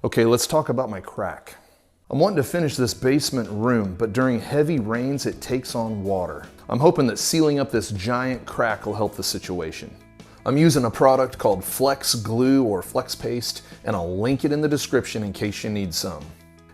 Okay, let's talk about my crack. I'm wanting to finish this basement room, but during heavy rains, it takes on water. I'm hoping that sealing up this giant crack will help the situation. I'm using a product called Flex Glue or Flex Paste, and I'll link it in the description in case you need some.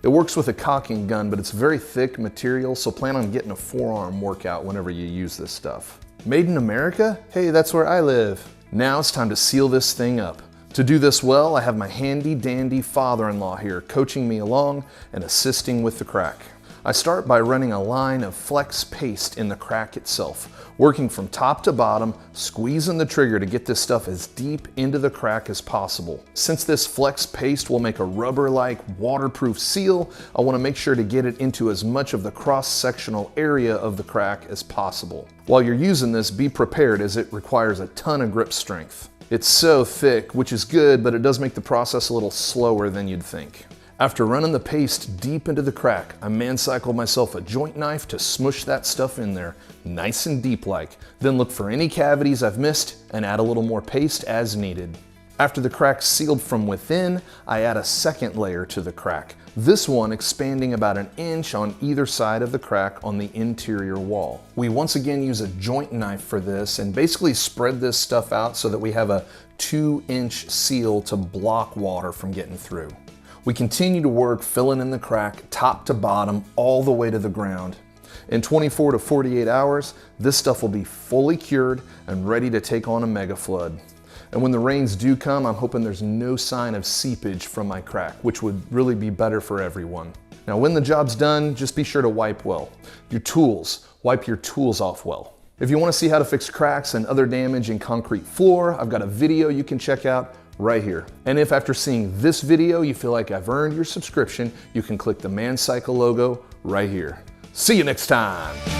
It works with a caulking gun, but it's very thick material, so plan on getting a forearm workout whenever you use this stuff. Made in America? Hey, that's where I live. Now it's time to seal this thing up. To do this well, I have my handy dandy father-in-law here coaching me along and assisting with the crack. I start by running a line of Flex Paste in the crack itself, working from top to bottom, squeezing the trigger to get this stuff as deep into the crack as possible. Since this Flex Paste will make a rubber-like waterproof seal, I want to make sure to get it into as much of the cross-sectional area of the crack as possible. While you're using this, be prepared as it requires a ton of grip strength. It's so thick, which is good, but it does make the process a little slower than you'd think. After running the paste deep into the crack, I Mancycled myself a joint knife to smush that stuff in there, nice and deep like. Then look for any cavities I've missed and add a little more paste as needed. After the crack's sealed from within, I add a second layer to the crack. This one expanding about 1 inch on either side of the crack on the interior wall. We once again use a joint knife for this and basically spread this stuff out so that we have a 2-inch seal to block water from getting through. We continue to work filling in the crack top to bottom all the way to the ground. In 24 to 48 hours, this stuff will be fully cured and ready to take on a mega flood. And when the rains do come, I'm hoping there's no sign of seepage from my crack, which would really be better for everyone. Now, when the job's done, just be sure to wipe well. Wipe your tools off well. If you want to see how to fix cracks and other damage in concrete floor, I've got a video you can check out right here. And if after seeing this video you feel like I've earned your subscription, you can click the Mancycle logo right here. See you next time.